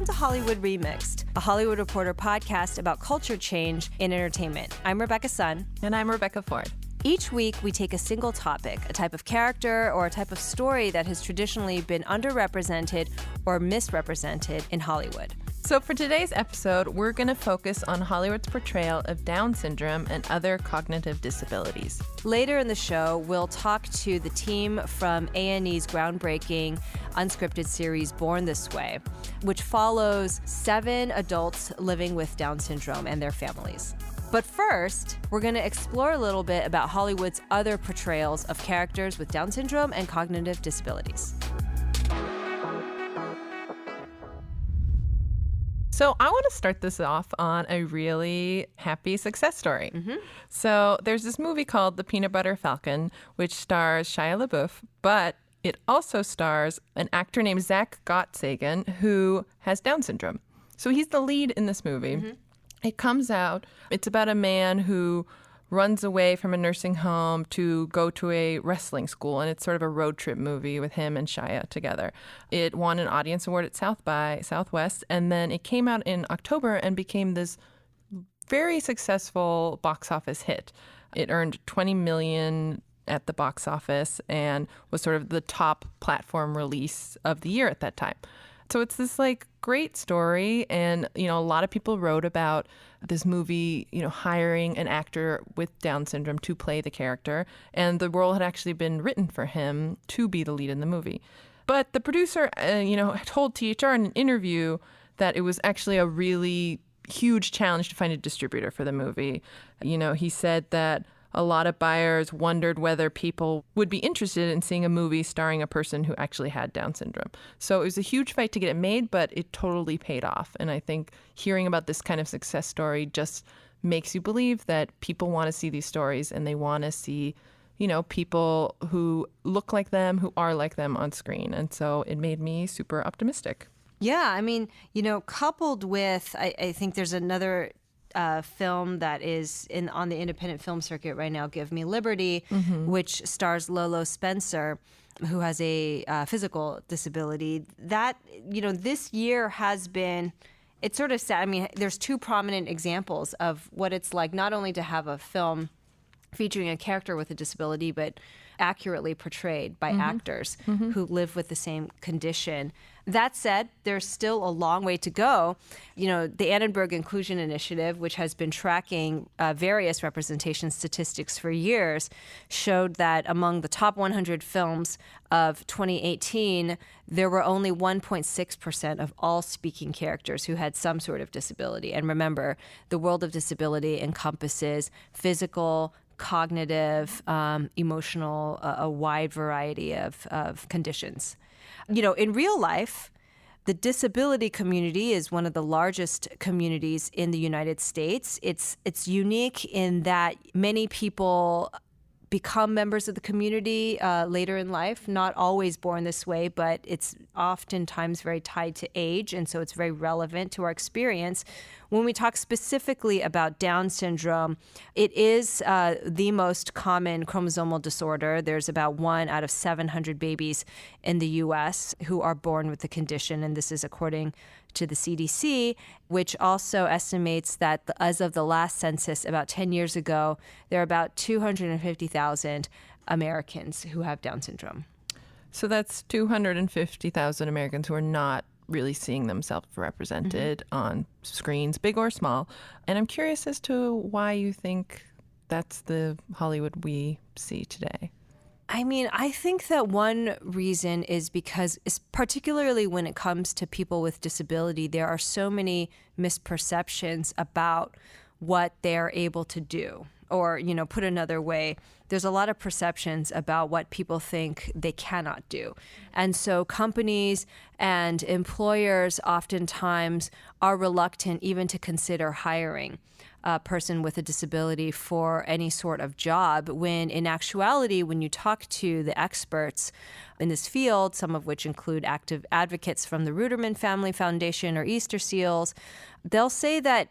Welcome to Hollywood Remixed, a Hollywood Reporter podcast about culture change in entertainment. I'm Rebecca Sun. And I'm Rebecca Ford. Each week, we take a single topic, a type of character or a type of story that has traditionally been underrepresented or misrepresented in Hollywood. So for today's episode, we're going to focus on Hollywood's portrayal of Down syndrome and other cognitive disabilities. Later in the show, we'll talk to the team from A&E's groundbreaking unscripted series Born This Way, which follows 7 adults living with Down syndrome and their families. But first, we're going to explore a little bit about Hollywood's other portrayals of characters with Down syndrome and cognitive disabilities. So I want to start this off on a really happy success story. So there's this movie called The Peanut Butter Falcon, which stars Shia LaBeouf, but it also stars an actor named Zack Gottsagen, who has Down syndrome. So he's the lead in this movie. It comes out, it's about a man who runs away from a nursing home to go to a wrestling school, and it's sort of a road trip movie with him and Shia together. It won an audience award at South by Southwest, and then it came out in October and became this very successful box office hit. It earned $20 million at the box office and was sort of the top platform release of the year at that time. So it's this great story, and a lot of people wrote about this movie, hiring an actor with Down syndrome to play the character, and the role had actually been written for him to be the lead in the movie. But the producer, told THR in an interview that it was actually a really huge challenge to find a distributor for the movie. He said that a lot of buyers wondered whether people would be interested in seeing a movie starring a person who actually had Down syndrome. So it was a huge fight to get it made, but it totally paid off. And I think hearing about this kind of success story just makes you believe that people want to see these stories, and they want to see, people who look like them, who are like them on screen. And so it made me super optimistic. Yeah, I mean, coupled with, I think there's another film that is on the independent film circuit right now, Give Me Liberty, which stars Lolo Spencer, who has a physical disability. That, this year has been, it's sort of sad. I mean, there's 2 prominent examples of what it's like not only to have a film featuring a character with a disability, but accurately portrayed by actors who live with the same condition. That said, there's still a long way to go. The Annenberg Inclusion Initiative, which has been tracking various representation statistics for years, showed that among the top 100 films of 2018, there were only 1.6% of all speaking characters who had some sort of disability. And remember, the world of disability encompasses physical, cognitive, emotional, a wide variety of conditions. In real life, the disability community is one of the largest communities in the United States. It's unique in that many people become members of the community later in life, not always born this way, but it's oftentimes very tied to age, and so it's very relevant to our experience. When we talk specifically about Down syndrome, it is the most common chromosomal disorder. There's about 1 out of 700 babies in the U.S. who are born with the condition, and this is according to the CDC, which also estimates that as of the last census about 10 years ago, there are about 250,000 Americans who have Down syndrome. So that's 250,000 Americans who are not really seeing themselves represented on screens, big or small. And I'm curious as to why you think that's the Hollywood we see today. I mean, I think that one reason is because, particularly when it comes to people with disability, there are so many misperceptions about what they're able to do. Or, put another way, there's a lot of perceptions about what people think they cannot do. And so companies and employers oftentimes are reluctant even to consider hiring a person with a disability for any sort of job, when in actuality, when you talk to the experts in this field, some of which include active advocates from the Ruderman Family Foundation or Easter Seals, they'll say that,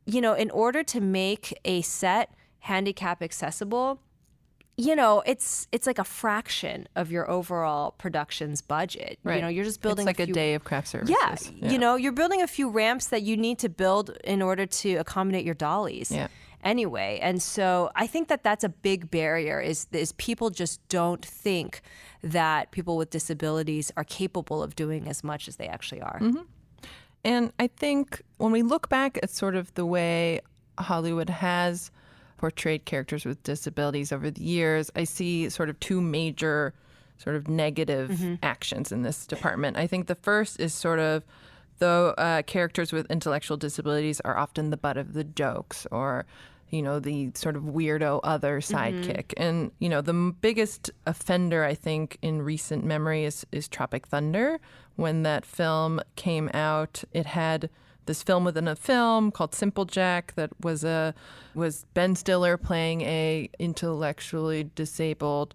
in order to make a set handicap accessible, it's like a fraction of your overall production's budget. Right. You're just building it's like a day of craft services. Yeah. You're building a few ramps that you need to build in order to accommodate your dollies. Yeah. Anyway, and so I think that that's a big barrier is people just don't think that people with disabilities are capable of doing as much as they actually are. Mm-hmm. And I think when we look back at sort of the way Hollywood has portrayed characters with disabilities over the years, I see sort of two major sort of negative actions in this department. I think the first is sort of the characters with intellectual disabilities are often the butt of the jokes, or the sort of weirdo other sidekick. And, the biggest offender, I think, in recent memory is Tropic Thunder. When that film came out, it had this film within a film called Simple Jack that was Ben Stiller playing a intellectually disabled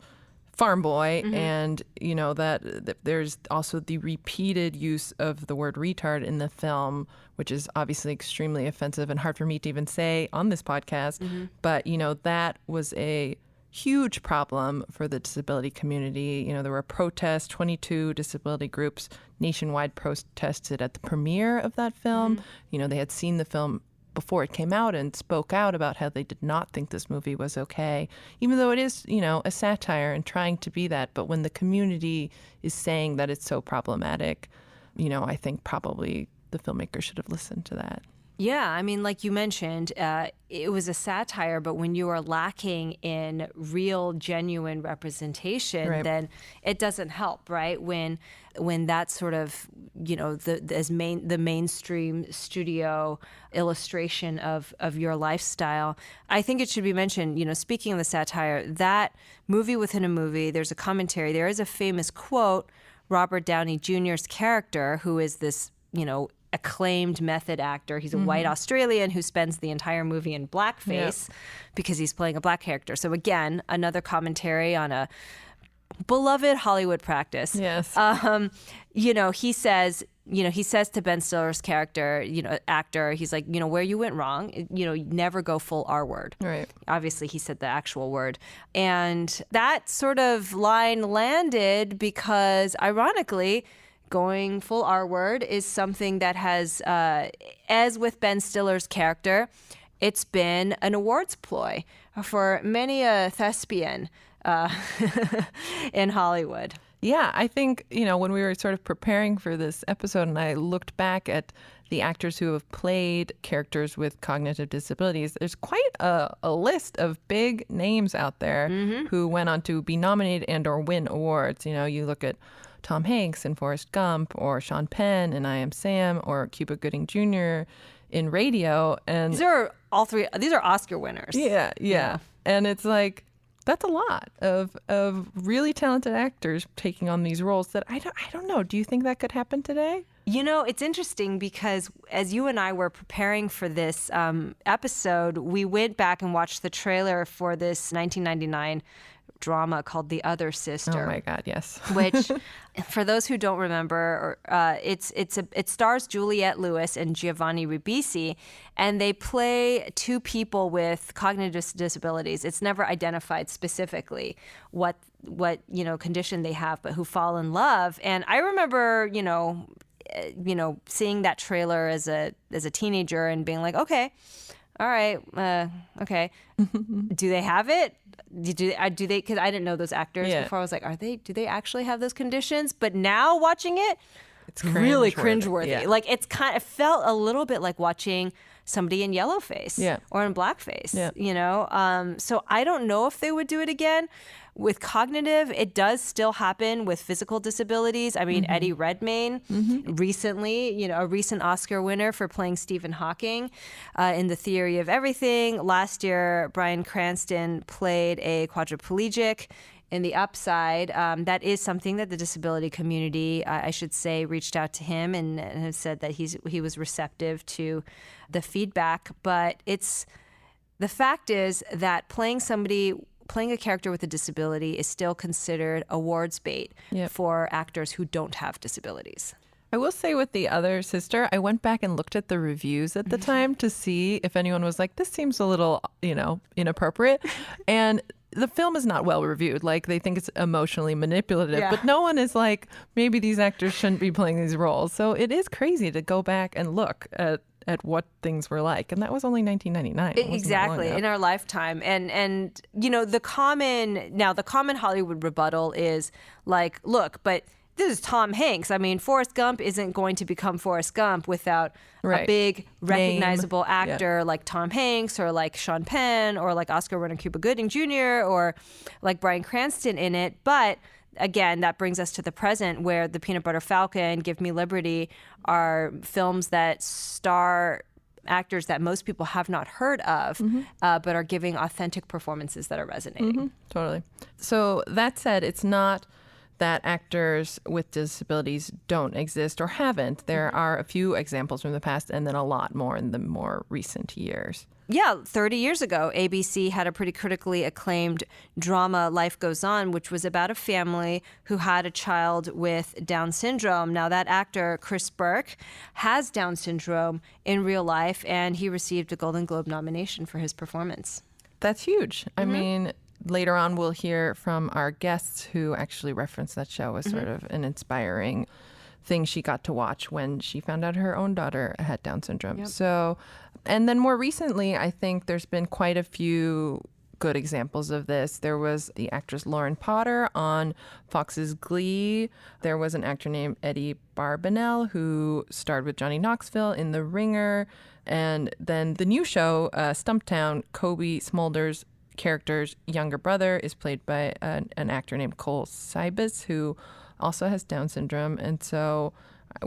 farm boy. And, that there's also the repeated use of the word retard in the film, which is obviously extremely offensive and hard for me to even say on this podcast. But, that was a huge problem for the disability community. There were protests, 22 disability groups nationwide protested at the premiere of that film. They had seen the film before it came out and spoke out about how they did not think this movie was okay, even though it is, a satire and trying to be that. But when the community is saying that it's so problematic, I think probably the filmmaker should have listened to that. Yeah, I mean, like you mentioned, it was a satire, but when you are lacking in real, genuine representation, then it doesn't help, right? When that sort of, the mainstream studio illustration of your lifestyle, I think it should be mentioned, speaking of the satire, that movie within a movie, there's a commentary. There is a famous quote, Robert Downey Jr.'s character, who is this, acclaimed method actor. He's a white Australian who spends the entire movie in blackface because he's playing a black character. So again, another commentary on a beloved Hollywood practice. Yes. He says to Ben Stiller's character, actor, he's like, where you went wrong, never go full R word. Right. Obviously, he said the actual word. And that sort of line landed because, ironically, going full R word is something that has, as with Ben Stiller's character, it's been an awards ploy for many a thespian in Hollywood. Yeah, I think, when we were sort of preparing for this episode and I looked back at the actors who have played characters with cognitive disabilities, there's quite a list of big names out there who went on to be nominated and or win awards. You look at Tom Hanks in Forrest Gump, or Sean Penn in I Am Sam, or Cuba Gooding Jr. in Radio. And these are all three. These are Oscar winners. Yeah. And it's like, that's a lot of really talented actors taking on these roles that I don't know. Do you think that could happen today? It's interesting because as you and I were preparing for this episode, we went back and watched the trailer for this 1999 drama called The Other Sister. Oh my God, yes. Which, for those who don't remember, it stars Juliette Lewis and Giovanni Ribisi, and they play two people with cognitive disabilities. It's never identified specifically what condition they have, but who fall in love. And I remember, seeing that trailer as a teenager and being like, okay, all right, okay. Do they have it? Do they? Because I didn't know those actors before. I was like, do they actually have those conditions? But now watching it, it's really cringeworthy. Yeah. Like it felt a little bit like watching somebody in yellowface or in blackface. Yeah. So I don't know if they would do it again. With cognitive, it does still happen with physical disabilities. I mean, Eddie Redmayne recently, a recent Oscar winner for playing Stephen Hawking in The Theory of Everything. Last year, Bryan Cranston played a quadriplegic in The Upside. That is something that the disability community, I should say, reached out to him and have said that he was receptive to the feedback. But the fact is that playing a character with a disability is still considered awards bait for actors who don't have disabilities. I will say with The Other Sister, I went back and looked at the reviews at the time to see if anyone was like, this seems a little, inappropriate. And the film is not well reviewed. Like, they think it's emotionally manipulative, Yeah. but no one is like, maybe these actors shouldn't be playing these roles. So it is crazy to go back and look at what things were like. And that was only 1999. It wasn't that long Exactly, ago. in our lifetime. And you know, the common Hollywood rebuttal is like, look, but this is Tom Hanks. I mean, Forrest Gump isn't going to become Forrest Gump without a Right. big recognizable Name. actor like Tom Hanks or like Sean Penn or like Oscar winner Cuba Gooding Jr. or like Bryan Cranston in it. But again, that brings us to the present, where The Peanut Butter Falcon, Give Me Liberty are films that star actors that most people have not heard of, but are giving authentic performances that are resonating. Totally. So that said, it's not that actors with disabilities don't exist or haven't. There are a few examples from the past and then a lot more in the more recent years. Yeah, 30 years ago, ABC had a pretty critically acclaimed drama, Life Goes On, which was about a family who had a child with Down syndrome. Now, that actor, Chris Burke, has Down syndrome in real life, and he received a Golden Globe nomination for his performance. That's huge. I mean, later on we'll hear from our guests who actually reference that show as sort of an inspiring thing she got to watch when she found out her own daughter had Down syndrome. So, and then more recently, I think there's been quite a few good examples of this. There was the actress Lauren Potter on Fox's Glee. There was an actor named Eddie Barbanel who starred with Johnny Knoxville in The Ringer. And then the new show, Stumptown, Kobe Smolder's character's younger brother is played by an actor named Cole Sybis, who also has Down syndrome. And so,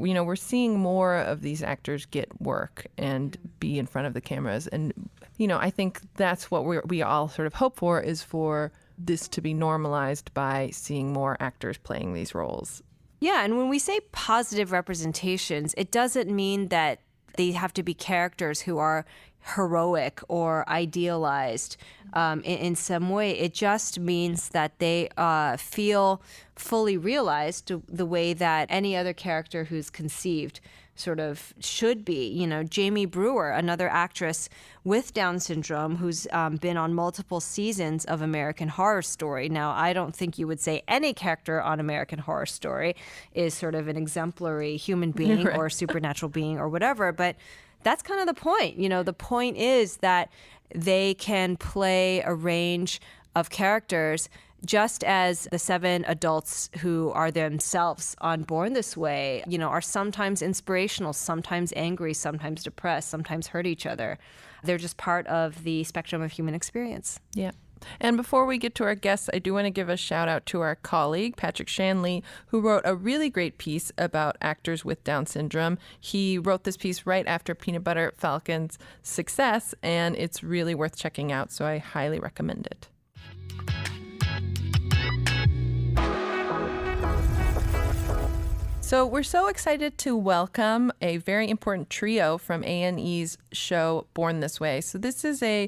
you know, we're seeing more of these actors get work and be in front of the cameras. And, you know, I think that's what we all sort of hope for, is for this to be normalized by seeing more actors playing these roles. Yeah, and when we say positive representations, it doesn't mean that they have to be characters who are heroic or idealized in some way. It just means that they feel fully realized the way that any other character who's conceived sort of should be. You know, Jamie Brewer, another actress with Down syndrome who's been on multiple seasons of American Horror Story. Now, I don't think you would say any character on American Horror Story is sort of an exemplary human being Right. or supernatural being or whatever, but that's kind of the point. You know, the point is that they can play a range of characters, just as the 7 adults who are themselves on Born This Way, you know, are sometimes inspirational, sometimes angry, sometimes depressed, sometimes hurt each other. They're just part of the spectrum of human experience. Yeah. And before we get to our guests, I do want to give a shout out to our colleague, Patrick Shanley, who wrote a really great piece about actors with Down syndrome. He wrote this piece right after Peanut Butter Falcon's success, and it's really worth checking out, so I highly recommend it. So we're so excited to welcome a very important trio from A&E's show Born This Way. So this is a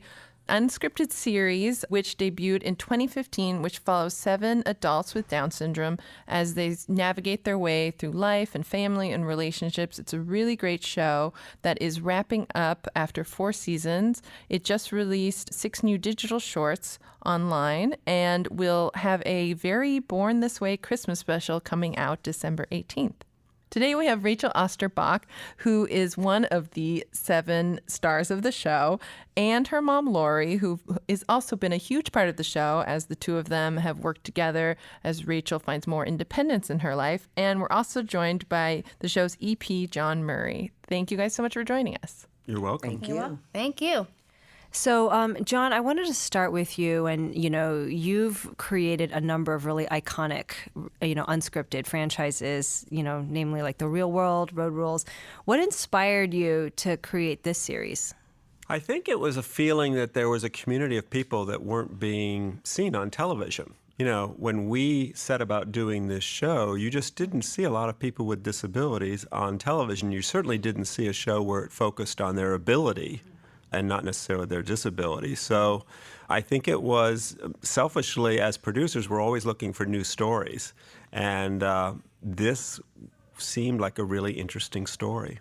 unscripted series which debuted in 2015, which follows 7 adults with Down syndrome as they navigate their way through life and family and relationships. It's a really great show that is wrapping up after 4 seasons. It just released 6 new digital shorts online and will have a very Born This Way Christmas special coming out December 18th. Today we have Rachel Osterbach, who is one of the 7 stars of the show, and her mom, Laurie, who has also been a huge part of the show as the two of them have worked together as Rachel finds more independence in her life. And we're also joined by the show's EP, Jon Murray. Thank you guys so much for joining us. You're welcome. Thank you. Thank you. So, Jon, I wanted to start with you, and you know, you've created a number of really iconic, you know, unscripted franchises, you know, namely like The Real World, Road Rules. What inspired you to create this series? I think it was a feeling that there was a community of people that weren't being seen on television. You know, when we set about doing this show, you just didn't see a lot of people with disabilities on television. You certainly didn't see a show where it focused on their ability and not necessarily their disability. So I think it was, selfishly, as producers, we're always looking for new stories. And this seemed like a really interesting story.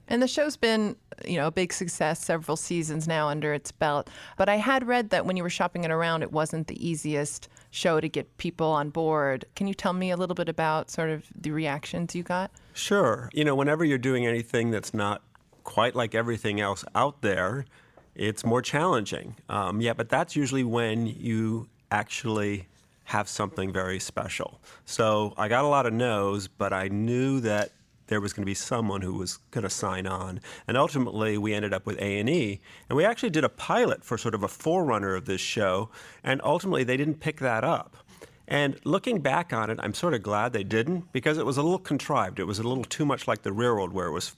And the show's been, a big success, several seasons now under its belt. But I had read that when you were shopping it around, it wasn't the easiest show to get people on board. Can you tell me a little bit about sort of the reactions you got? Sure. Whenever you're doing anything that's not quite like everything else out there, it's more challenging. But that's usually when you actually have something very special. So I got a lot of no's, but I knew that there was going to be someone who was going to sign on. And ultimately, we ended up with A&E. And we actually did a pilot for sort of a forerunner of this show. And ultimately, they didn't pick that up. And looking back on it, I'm sort of glad they didn't, because it was a little contrived. It was a little too much like The Real World, where it was,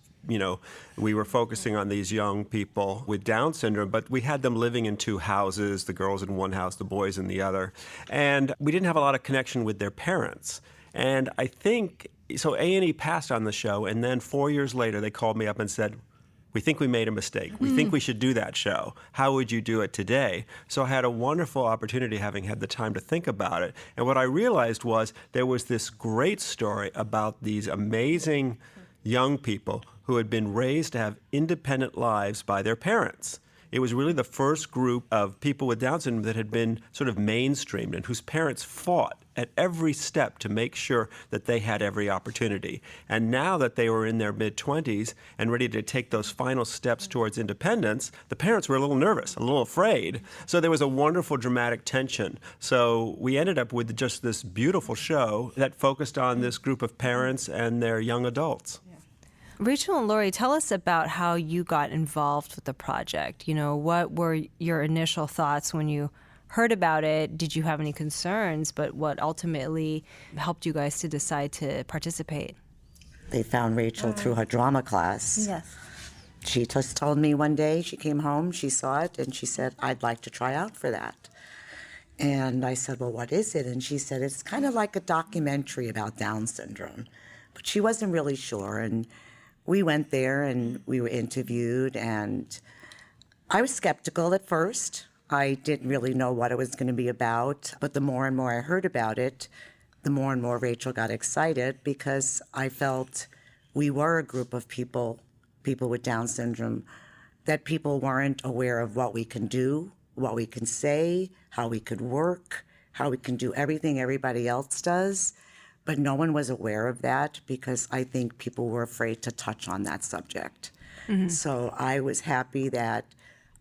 we were focusing on these young people with Down syndrome, but we had them living in two houses, the girls in one house, the boys in the other. And we didn't have a lot of connection with their parents. And I think, so A&E passed on the show, and then 4 years later, they called me up and said, we think we made a mistake. We think we should do that show. How would you do it today? So I had a wonderful opportunity, having had the time to think about it. And what I realized was there was this great story about these amazing young people who had been raised to have independent lives by their parents. It was really the first group of people with Down syndrome that had been sort of mainstreamed and whose parents fought at every step to make sure that they had every opportunity. And now that they were in their mid-20s and ready to take those final steps towards independence, the parents were a little nervous, a little afraid. So there was a wonderful dramatic tension. So we ended up with just this beautiful show that focused on this group of parents and their young adults. Rachel and Laurie, tell us about how you got involved with the project. What were your initial thoughts when you heard about it? Did you have any concerns? But what ultimately helped you guys to decide to participate? They found Rachel through her drama class. Yes. She just told me one day, she came home, she saw it, and she said, I'd like to try out for that. And I said, well, what is it? And she said, it's kind of like a documentary about Down syndrome. But she wasn't really sure. And we went there and we were interviewed, and I was skeptical at first. I didn't really know what it was going to be about, but the more and more I heard about it, the more and more Rachel got excited, because I felt we were a group of people with Down syndrome, that people weren't aware of what we can do, what we can say, how we could work, how we can do everything everybody else does. But no one was aware of that, because I think people were afraid to touch on that subject. Mm-hmm. So I was happy that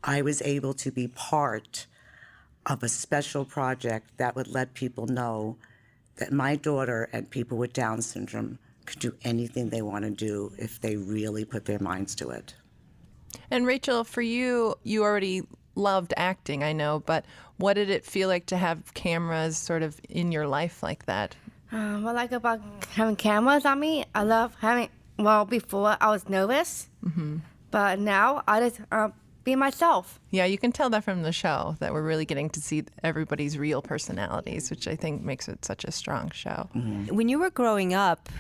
I was able to be part of a special project that would let people know that my daughter and people with Down syndrome could do anything they want to do if they really put their minds to it. And Rachel, for you, you already loved acting, I know, but what did it feel like to have cameras sort of in your life like that? What I like about having cameras on me, I love having, before I was nervous, but now I just be myself. Yeah, you can tell that from the show, that we're really getting to see everybody's real personalities, which I think makes it such a strong show. Mm-hmm. When you were growing up,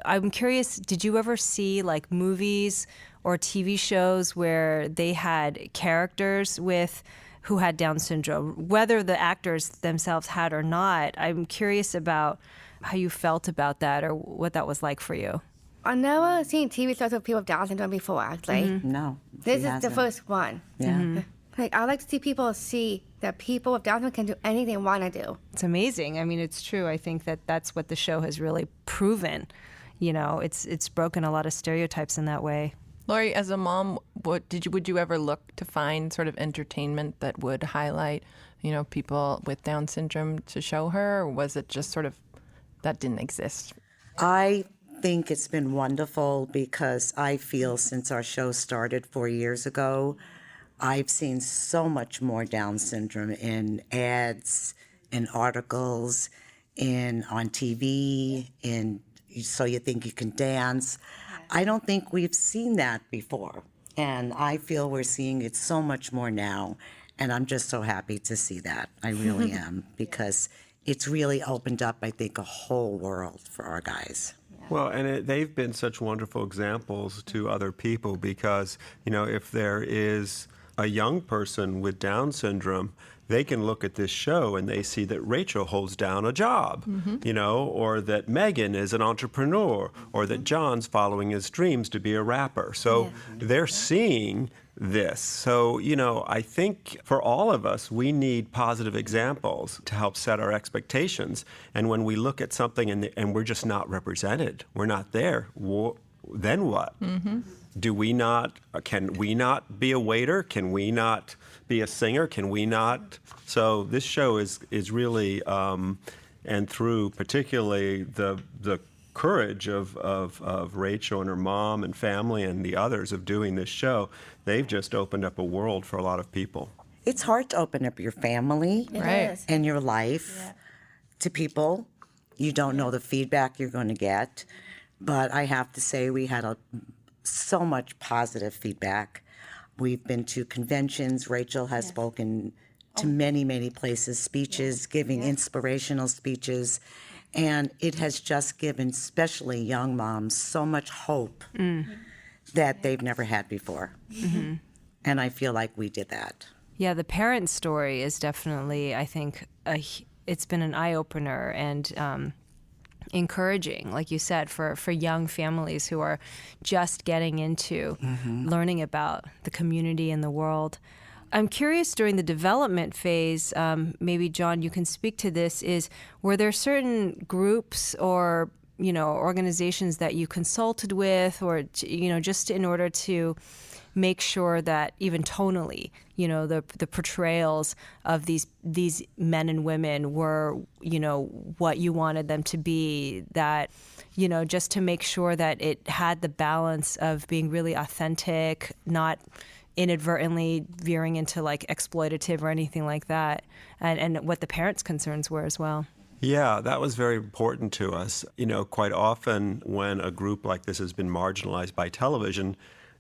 I'm curious, did you ever see like movies or TV shows where they had characters who had Down syndrome, whether the actors themselves had or not? I'm curious about how you felt about that, or what that was like for you. I've never seen TV shows with people with Down syndrome before, actually. Mm-hmm. No. This is the first one. Yeah. Mm-hmm. I like to see people see that people with Down syndrome can do anything they want to do. It's amazing. I mean, it's true. I think that's what the show has really proven. It's broken a lot of stereotypes in that way. Laurie, as a mom, would you ever look to find sort of entertainment that would highlight, people with Down syndrome to show her, or was it just sort of that didn't exist? I think it's been wonderful, because I feel since our show started 4 years ago, I've seen so much more Down syndrome in ads, in articles, on TV, in So You Think You Can Dance. I don't think we've seen that before. And I feel we're seeing it so much more now. And I'm just so happy to see that. I really am, because it's really opened up, I think, a whole world for our guys. Well, and they've been such wonderful examples to other people, because, if there is a young person with Down syndrome, they can look at this show and they see that Rachel holds down a job, you know, or that Megan is an entrepreneur, or that Jon's following his dreams to be a rapper. So they're seeing this. So, you know, I think for all of us, we need positive examples to help set our expectations. And when we look at something and we're just not represented, we're not there, then what? Do we not, can we not be a waiter? Can we not be a singer? Can we not? So this show is really, and through particularly the courage of Rachel and her mom and family and the others of doing this show, they've just opened up a world for a lot of people. It's hard to open up your family Right. and your life to people. You don't know the feedback you're going to get. But I have to say we had so much positive feedback. We've been to conventions. Rachel has spoken to many, many places, speeches, giving inspirational speeches. And it has just given, especially young moms, so much hope that they've never had before. And I feel like we did that. Yeah, the parent story is definitely, I think, it's been an eye-opener and encouraging, like you said, for young families who are just getting into learning about the community and the world. I'm curious, during the development phase, maybe Jon, you can speak to this, were there certain groups or, you know, organizations that you consulted with, or, you know, just in order to make sure that even tonally, you know, the portrayals of these men and women were, you know, what you wanted them to be, that, you know, just to make sure that it had the balance of being really authentic, not inadvertently veering into like exploitative or anything like that, and what the parents' concerns were as well. Yeah, that was very important to us. You know, quite often when a group like this has been marginalized by television,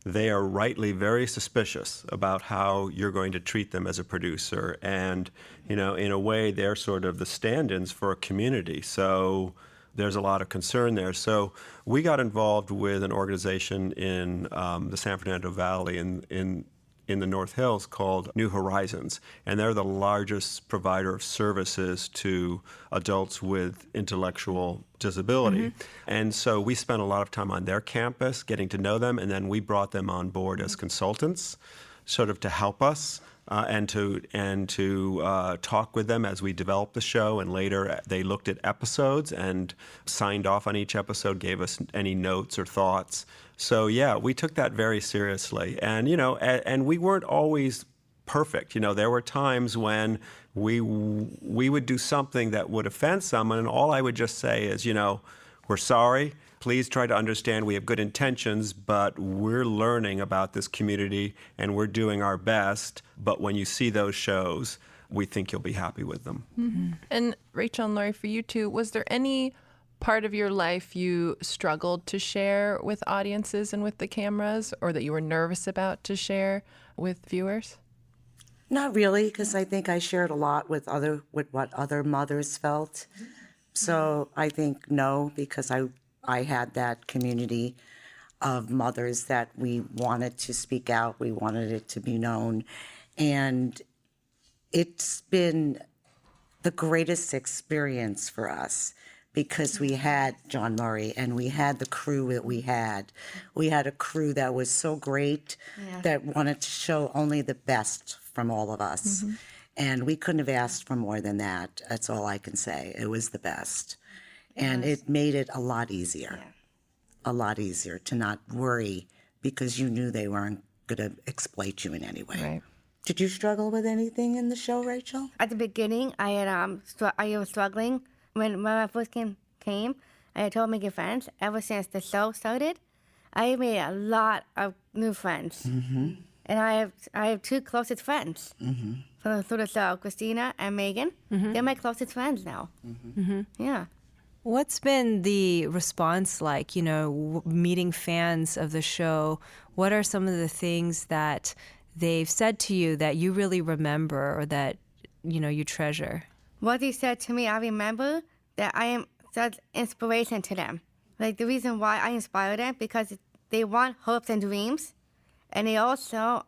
they are rightly very suspicious about how you're going to treat them as a producer. And, you know, in a way, they're sort of the stand-ins for a community. So there's a lot of concern there. So we got involved with an organization in the San Fernando Valley in the North Hills called New Horizons. And they're the largest provider of services to adults with intellectual disability. And so we spent a lot of time on their campus getting to know them, and then we brought them on board as consultants, sort of to help us and to talk with them as we developed the show. And later they looked at episodes and signed off on each episode, gave us any notes or thoughts. So yeah, we took that very seriously. And, you know, and we weren't always perfect. You know, there were times when we would do something that would offend someone, and all I would just say is, you know, we're sorry. Please try to understand we have good intentions, but we're learning about this community and we're doing our best. But when you see those shows, we think you'll be happy with them. And Rachel and Laurie, for you two, was there any part of your life you struggled to share with audiences and with the cameras, or that you were nervous about to share with viewers? Not really, because I think I shared a lot with what other mothers felt. So I think no, because I had that community of mothers that we wanted to speak out. We wanted it to be known. And it's been the greatest experience for us because we had Jon Murray and we had the crew that we had. We had a crew that was so great that wanted to show only the best from all of us. And we couldn't have asked for more than that. That's all I can say. It was the best. And it made it a lot easier to not worry because you knew they weren't going to exploit you in any way. Right. Did you struggle with anything in the show, Rachel? At the beginning, I was struggling when I first came. I had told making friends. Ever since the show started, I made a lot of new friends, and I have two closest friends through the show, Christina and Megan. They're my closest friends now. Yeah. What's been the response like, you know, meeting fans of the show? What are some of the things that they've said to you that you really remember or that, you know, you treasure? What he said to me, I remember that I am such inspiration to them. Like, the reason why I inspire them, because they want hopes and dreams. And they also,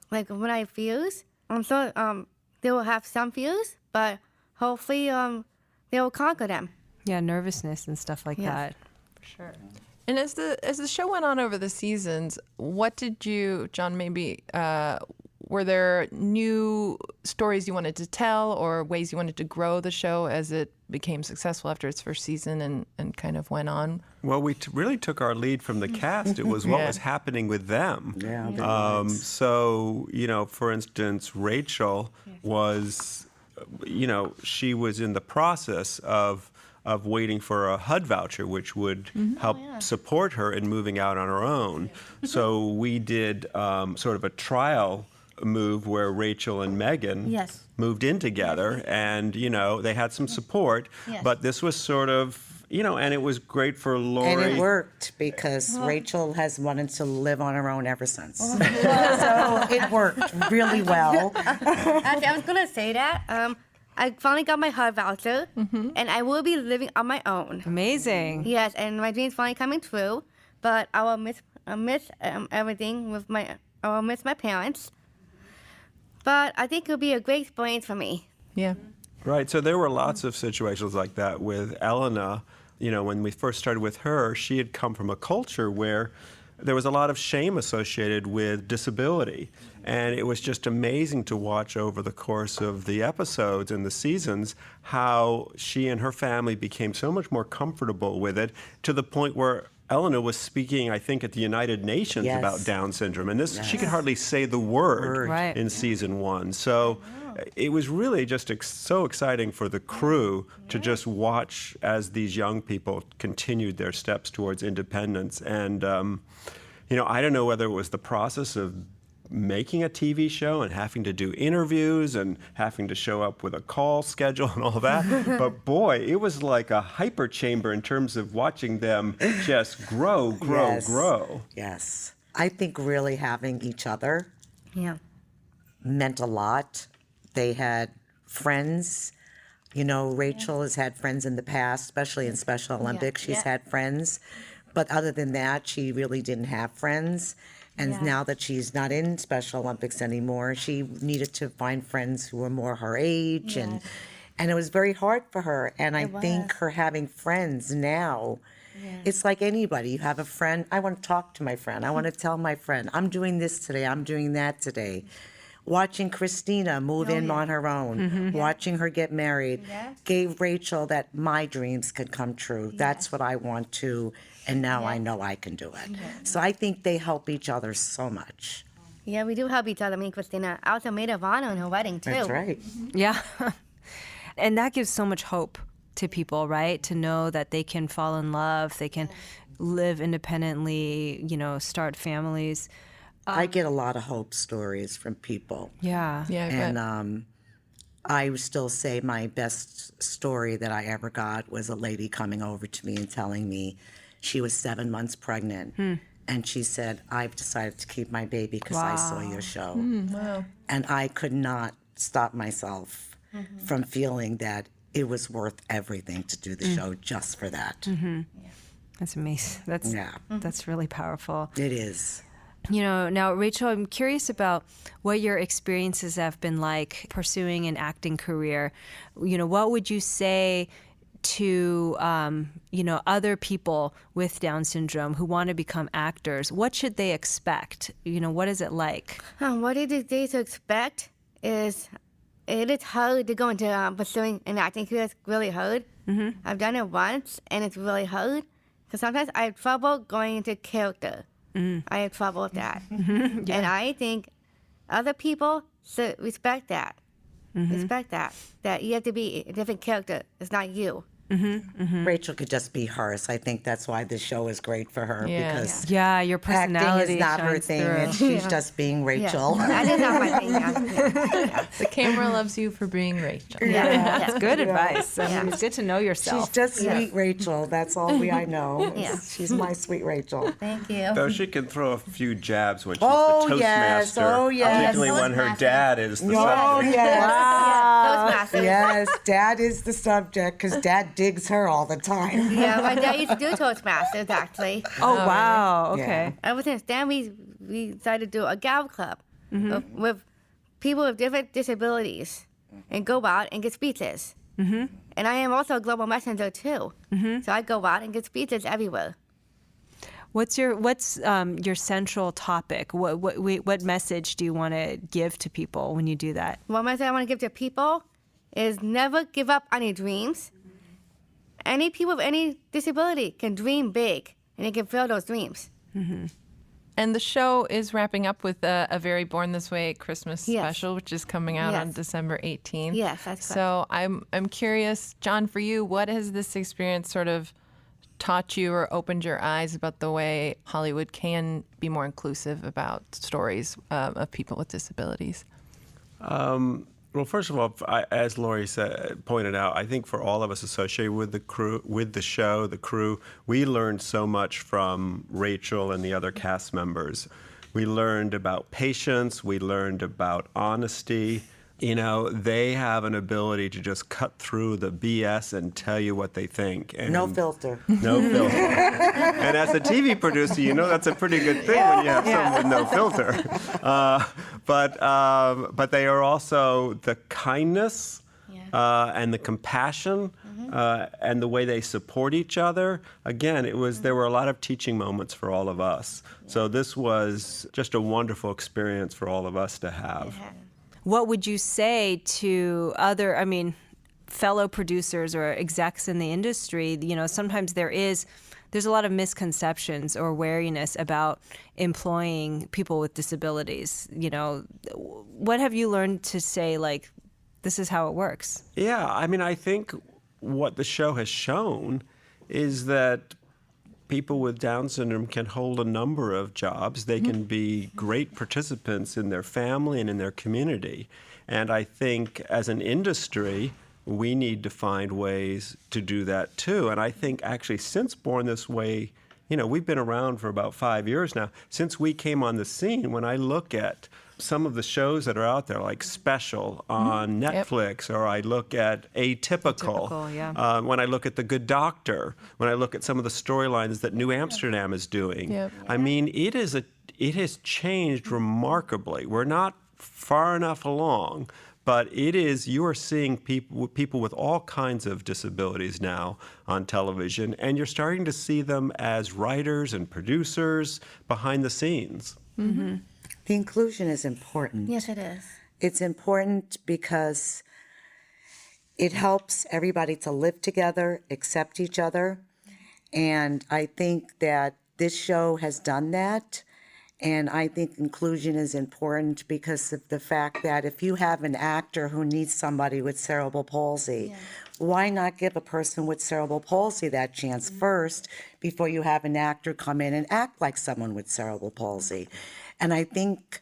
like, when I feel, I'm so they will have some fears, but hopefully they will conquer them. Yeah, nervousness and stuff like that. For sure. And as the show went on over the seasons, what did you, Jon, maybe, were there new stories you wanted to tell or ways you wanted to grow the show as it became successful after its first season and kind of went on? Well, we really took our lead from the cast. It was what was happening with them. Yeah. So, for instance, Rachel was, she was in the process of waiting for a HUD voucher, which would help support her in moving out on her own. So we did sort of a trial move where Rachel and Megan moved in together, and they had some support. But this was sort of, and it was great for Laurie. And it worked because Rachel has wanted to live on her own ever since. So it worked really well. Actually, I was gonna say that. I finally got my HUD voucher, and I will be living on my own. Amazing. Yes, and my dream's finally coming true. But I will miss everything with I will miss my parents. But I think it'll be a great experience for me. Yeah. Right. So there were lots of situations like that with Elena. When we first started with her, she had come from a culture where there was a lot of shame associated with disability. And it was just amazing to watch over the course of the episodes and the seasons how she and her family became so much more comfortable with it, to the point where Elena was speaking, I think, at the United Nations about Down syndrome. And she could hardly say the word in season 1. So it was really just so exciting for the crew to just watch as these young people continued their steps towards independence. And, I don't know whether it was the process of making a TV show and having to do interviews and having to show up with a call schedule and all that. But boy, it was like a hyper chamber in terms of watching them just grow. Yes. I think really having each other meant a lot. They had friends. Rachel has had friends in the past, especially in Special Olympics. She's had friends. But other than that, she really didn't have friends. And now that she's not in Special Olympics anymore, she needed to find friends who were more her age. And it was very hard for her. And I think her having friends now, it's like anybody. You have a friend. I want to talk to my friend. I want to tell my friend, I'm doing this today. I'm doing that today. Watching Christina move in on her own, watching her get married, gave Rachel that my dreams could come true. That's what I want to. And now I know I can do it. So I think they help each other so much. Yeah, we do help each other. Me and Christina also made of honor in her wedding, too. That's right. Yeah. And that gives so much hope to people, right? To know that they can fall in love, they can live independently, start families. I get a lot of hope stories from people. Yeah. And I would still say my best story that I ever got was a lady coming over to me and telling me she was 7 months pregnant. And she said, I've decided to keep my baby because I saw your show. And I could not stop myself from feeling that it was worth everything to do the show just for that. That's amazing. That's really powerful. It is. Now, Rachel, I'm curious about what your experiences have been like pursuing an acting career. What would you say to, other people with Down syndrome who want to become actors? What should they expect? What is it like? What it is to expect is it is hard to go into pursuing an acting career. It's really hard. I've done it once, and it's really hard. Because sometimes I have trouble going into character. I have trouble with that. And I think other people should respect that. Respect that you have to be a different character. It's not you. Rachel could just be hers. I think that's why this show is great for her because your personality acting is not her shines thing. through. And she's just being Rachel. That is not my thing. The camera loves you for being Rachel. That's good advice. I mean, it's good to know yourself. She's just sweet Rachel. That's all I know. She's my sweet Rachel. Thank you. Though she can throw a few jabs when she's the Toastmaster. Particularly when her dad is the subject. Toastmaster. Yes, Dad is the subject because Dad digs her all the time. Yeah, my dad used to do Toastmasters, actually. Oh, wow. Okay. Ever since then, we decided to do a gal club with people with different disabilities. and go out and get speeches. And I am also a global messenger too. So I go out and get speeches everywhere. What's your central topic? What message do you want to give to people when you do that? One message I want to give to people is never give up on your dreams. Any people with any disability can dream big, and they can fulfill those dreams. And the show is wrapping up with a very Born This Way Christmas special, which is coming out on December 18th. Yes, that's correct. So I'm curious, Jon, for you, what has this experience sort of taught you or opened your eyes about the way Hollywood can be more inclusive about stories of people with disabilities? Well, first of all, as Laurie pointed out, I think for all of us associated with the crew, with the show, the crew, we learned so much from Rachel and the other cast members. We learned about patience. We learned about honesty. You know, they have an ability to just cut through the BS and tell you what they think. And No filter. No filter. And as a TV producer, you know that's a pretty good thing when you have someone with no filter. But they are also the kindness and the compassion and the way they support each other. Again, there were a lot of teaching moments for all of us. So this was just a wonderful experience for all of us to have. What would you say to other, fellow producers or execs in the industry? You know, sometimes there's a lot of misconceptions or wariness about employing people with disabilities. You know, what have you learned to say, like, this is how it works? Yeah, I think what the show has shown is that people with Down syndrome can hold a number of jobs. They can be great participants in their family and in their community. And I think as an industry, we need to find ways to do that too. And I think actually since Born This Way, you know, we've been around for about 5 years now. Since we came on the scene, when I look at some of the shows that are out there, like Special on Netflix, or I look at Atypical, when I look at The Good Doctor, when I look at some of the storylines that New Amsterdam is doing. It has changed remarkably. We're not far enough along, but you are seeing people with all kinds of disabilities now on television, and you're starting to see them as writers and producers behind the scenes. The inclusion is important. Yes, it is. It's important because it helps everybody to live together, accept each other. And I think that this show has done that. And I think inclusion is important because of the fact that if you have an actor who needs somebody with cerebral palsy, why not give a person with cerebral palsy that chance first before you have an actor come in and act like someone with cerebral palsy? And I think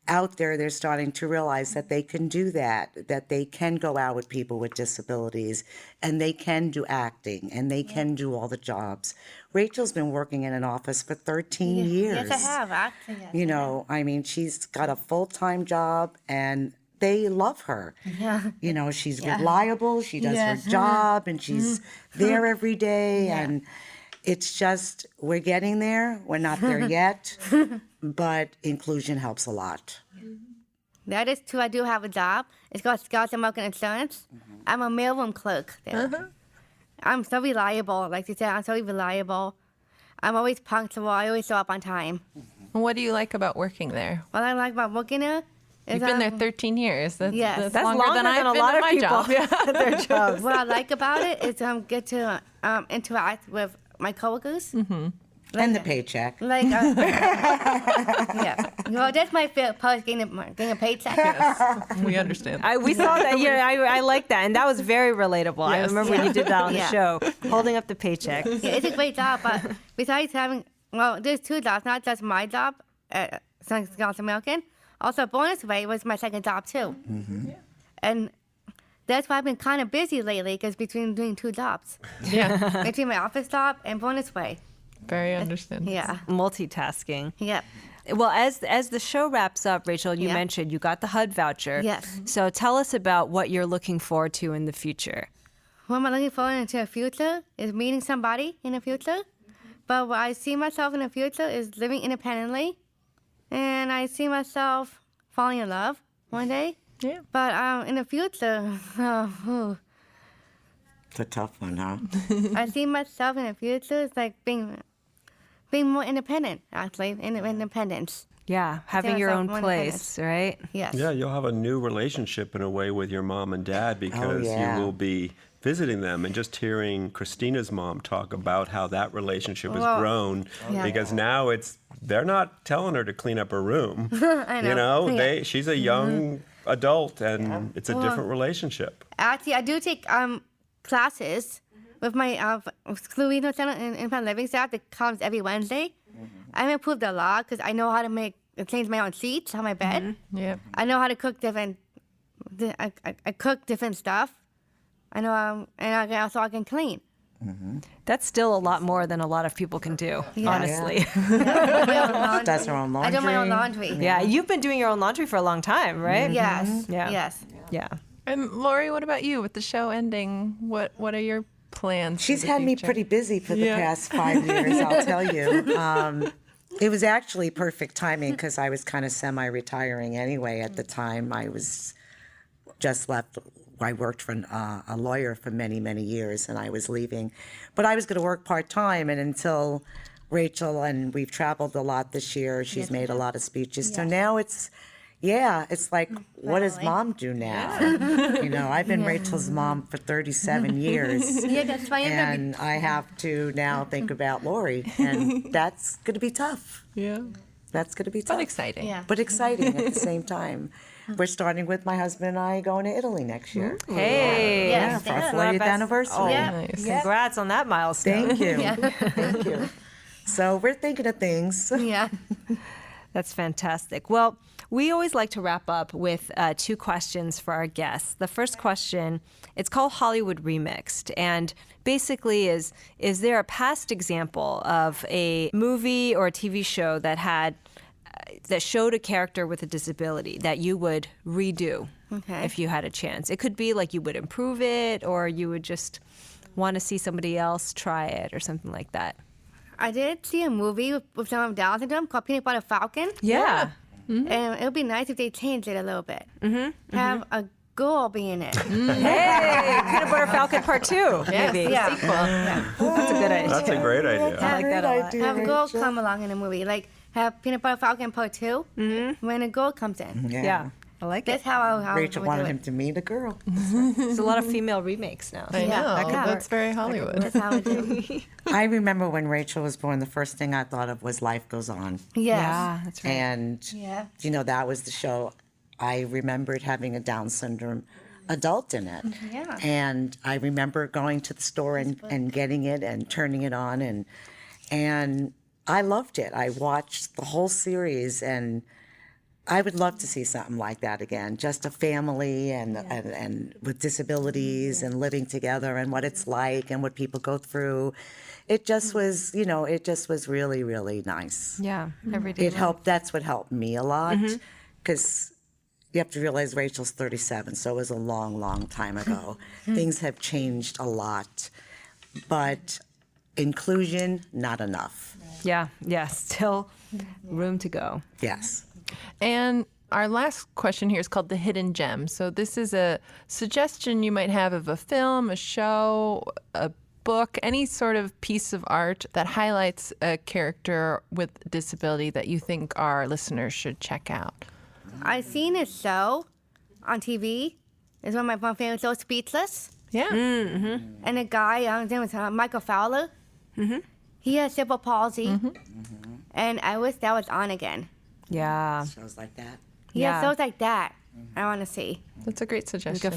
out there, they're starting to realize that they can do that they can go out with people with disabilities, and they can do acting, and they can do all the jobs. Rachel's been working in an office for 13 years. Yes, I have, actually. Yes, you know, she's got a full-time job, and they love her. You know, she's reliable, she does her job, and she's there every day, and it's just, we're getting there. We're not there yet, but inclusion helps a lot. That is true. I do have a job. It's called Scouts American Insurance. I'm a mailroom clerk there. I'm so reliable. Like you said, I'm so reliable. I'm always punctual. I always show up on time. What do you like about working there? What I like about working there is You've been there 13 years. That's longer than I've a been lot at of my people job. at their jobs. what I like about it is get to interact with my coworkers. And the paycheck. Like, well, that's my favorite part, getting a paycheck. Yes, we understand. We saw that. Yeah, I like that, and that was very relatable. I remember when you did that on the show, holding up the paycheck. Yeah, it's a great job, but besides there's two jobs, not just my job at Scouts American. Also, Born This Way was my second job too, and that's why I've been kind of busy lately, because between doing two jobs, between my office job and Born This Way. Very understandable. Yeah. Multitasking. Yep. Well, as the show wraps up, Rachel, you mentioned you got the HUD voucher. Yes. So tell us about what you're looking forward to in the future. What I'm looking forward into the future is meeting somebody in the future. But what I see myself in the future is living independently. And I see myself falling in love one day. Yeah. But in the future, It's a tough one, huh? I see myself in the future as like being more independent, actually, independence. Yeah, having your own myself more place, right? Yes. Yeah, you'll have a new relationship in a way with your mom and dad because yeah. you will be visiting them, and just hearing Christina's mom talk about how that relationship has grown, because now they're not telling her to clean up her room. I know. She's a young adult, and it's a different relationship. Actually, I do take classes with my Louisiana Center in my living staff that comes every Wednesday. I've improved a lot because I know how to change my own sheets on my bed. Yeah. I know how to cook different. I cook different stuff. I know, and I can clean. That's still a lot more than a lot of people can do, honestly. Does her own laundry. I do my own laundry. Yeah, you've been doing your own laundry for a long time, right? Yes. Yeah. Yes. Yeah. And Laurie, what about you? With the show ending, what are your plans? She's for the had me future? pretty busy for the past 5 years, I'll tell you. It was actually perfect timing because I was kind of semi-retiring anyway at the time. I was just left. I worked for a lawyer for many, many years, and I was leaving. But I was going to work part-time, and until Rachel, and we've traveled a lot this year, she's made a lot of speeches. So now it's like, what does mom do now? I've been Rachel's mom for 37 years. Yeah, that's why And I have to now think about Laurie, and that's going to be tough. Yeah. That's going to be tough. But exciting. Yeah. But exciting at the same time. We're starting with my husband and I going to Italy next year. Hey. Yes. For our Yeah. 40th Best- anniversary. Oh, Yeah. Nice. Congrats on that milestone. Thank you. Thank you. So we're thinking of things. Yeah. That's fantastic. Well, we always like to wrap up with 2 questions for our guests. The first question, it's called Hollywood Remixed, and basically is there a past example of a movie or a TV show that showed a character with a disability that you would redo if you had a chance? It could be like you would improve it, or you would just want to see somebody else try it or something like that. I did see a movie with someone with Down syndrome called Peanut Butter Falcon. Yeah. And it would be nice if they changed it a little bit. Have a girl be in it. Hey, Peanut Butter Falcon Part 2, maybe. Yeah. Sequel. That's a good idea. That's a great idea. I like that a lot. Have a girl come along in the movie. Like, have Peanut Butter Falcon Part 2 when a girl comes in. Yeah. I like That's it. how Rachel I would wanted do him it. to meet a girl. There's a lot of female remakes now. I Yeah, know. that could That's very Hollywood. That's how I do. I remember when Rachel was born, the first thing I thought of was Life Goes On. Yes. Yeah, that's right. And, Yeah. that was the show. I remembered having a Down syndrome adult in it. Yeah. And I remember going to the store and getting it and turning it on. And I loved it. I watched the whole series, and I would love to see something like that again. Just a family and with disabilities and living together and what it's like and what people go through. It just was, really, really nice. Yeah, every day. It helped. That's what helped me a lot, because you have to realize Rachel's 37, so it was a long, long time ago. Things have changed a lot, but inclusion, not enough. Yeah, still room to go. Yes. And our last question here is called The Hidden Gem. So this is a suggestion you might have of a film, a show, a book, any sort of piece of art that highlights a character with disability that you think our listeners should check out. I seen a show on TV. It's one of my favorite shows, Speechless. Yeah. And a guy, his name was Michael Fowler. He has cerebral palsy. And I wish that was on again. Yeah. Shows like that. Yeah, Yeah. shows like that I want to see. That's a great Like suggestion.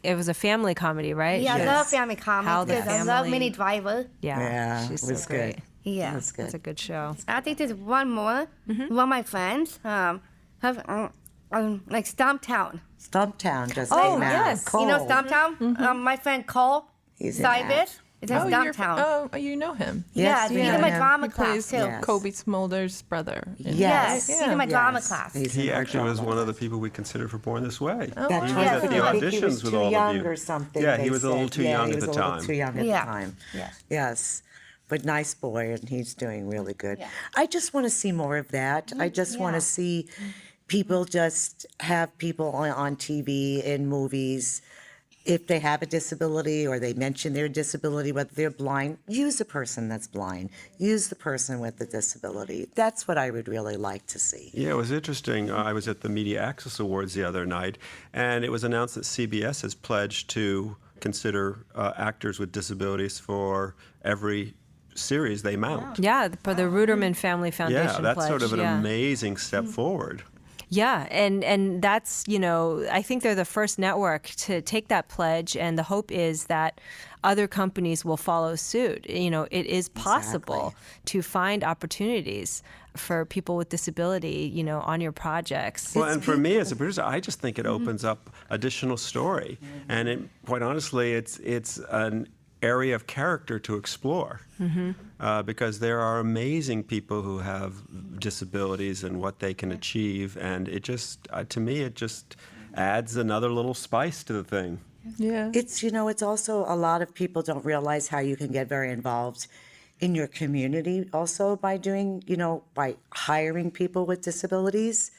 it was a family comedy, right? Yeah, I Yes. love family How comedies the because I love family- Minnie Driver. Yeah, she's it was so great. good. Yeah. That's good. It's a good show. I think there's one more. One of my friends have like Stumptown. Stumptown just Oh, came out. yes. Cole. You know Stumptown? My friend Cole He's in that. Cybis is in Stumptown. you know him. Yeah, Yes, we he's know in my him. drama He class plays too. Yes. Kobe Smolder's brother. in- Yes. He's in my drama Yes. class. He's He in our actually was drama. one of the people we considered for Born This Way. That's He right. was Yeah. at the I think he auditions was with too all of young you. or something. Yeah, they he was a little said. too Yeah, young he at was the a little time. too young at Yeah. the time. Yeah. Yes. But nice boy, and he's doing really good. Yeah. I just want to see more of that. I just want Yeah. to see people just have people on TV, in movies, if they have a disability or they mention their disability, whether they're blind, use a person that's blind. Use the person with the disability. That's what I would really like to see. Yeah, it was interesting. I was at the Media Access Awards the other night, and it was announced that CBS has pledged to consider actors with disabilities for every series they mount. Yeah, for the Ruderman Family Foundation Yeah, that's pledge. sort of an amazing step forward. Yeah, and that's, I think they're the first network to take that pledge, and the hope is that other companies will follow suit. It is possible to find opportunities for people with disability, on your projects. Well, and for me as a producer, I just think it opens up additional story. And quite honestly, it's an area of character to explore, because there are amazing people who have disabilities and what they can achieve, and it just, to me, it just adds another little spice to the thing. Yeah. It's also, a lot of people don't realize how you can get very involved in your community also by doing, by hiring people with disabilities.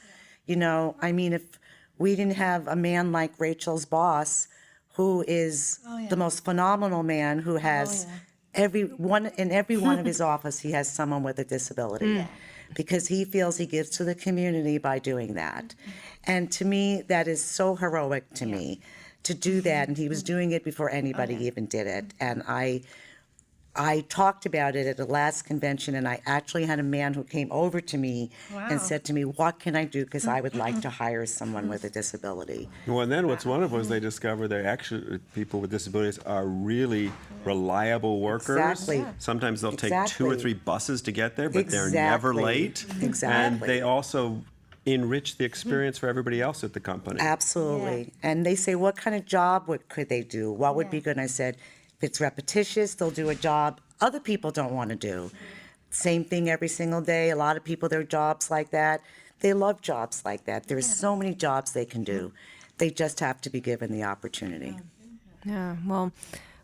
If we didn't have a man like Rachel's boss, who is the most phenomenal man, who has every one of his office, he has someone with a disability, because he feels he gives to the community by doing that. And to me, that is so heroic to me to do that. And he was doing it before anybody even did it. And I talked about it at the last convention, and I actually had a man who came over to me and said to me, what can I do? Because I would like to hire someone with a disability. Well, and then what's wonderful is they discover that actually people with disabilities are really reliable workers. Exactly. Sometimes they'll take 2 or 3 buses to get there, but they're never late. Exactly. And they also enrich the experience for everybody else at the company. Absolutely. And they say, what kind of job could they do? What would be good? And I said, if it's repetitious, they'll do a job other people don't want to do. Same thing every single day. A lot of people, their jobs like that. They love jobs like that. There's so many jobs they can do. They just have to be given the opportunity. Yeah, well,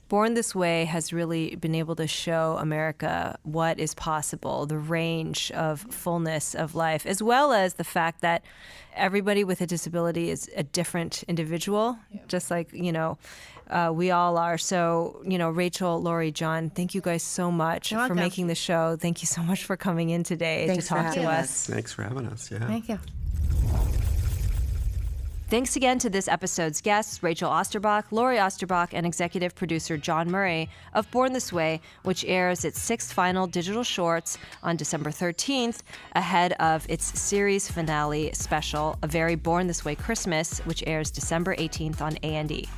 Born This Way has really been able to show America what is possible, the range of fullness of life, as well as the fact that everybody with a disability is a different individual, just like, we all are. So, Rachel, Laurie, Jon, thank you guys so much for making the show. Thank you so much for coming in today to talk to us. Thanks for having us. Yeah. Thank you. Thanks again to this episode's guests, Rachel Osterbach, Laurie Osterbach, and executive producer Jon Murray of Born This Way, which airs its 6th final digital shorts on December 13th, ahead of its series finale special, A Very Born This Way Christmas, which airs December 18th on A&E.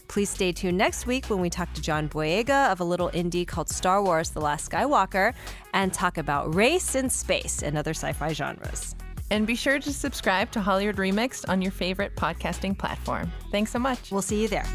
Please stay tuned next week when we talk to John Boyega of a little indie called Star Wars: The Last Skywalker and talk about race and space and other sci-fi genres. And be sure to subscribe to Hollywood Remixed on your favorite podcasting platform. Thanks so much. We'll see you there.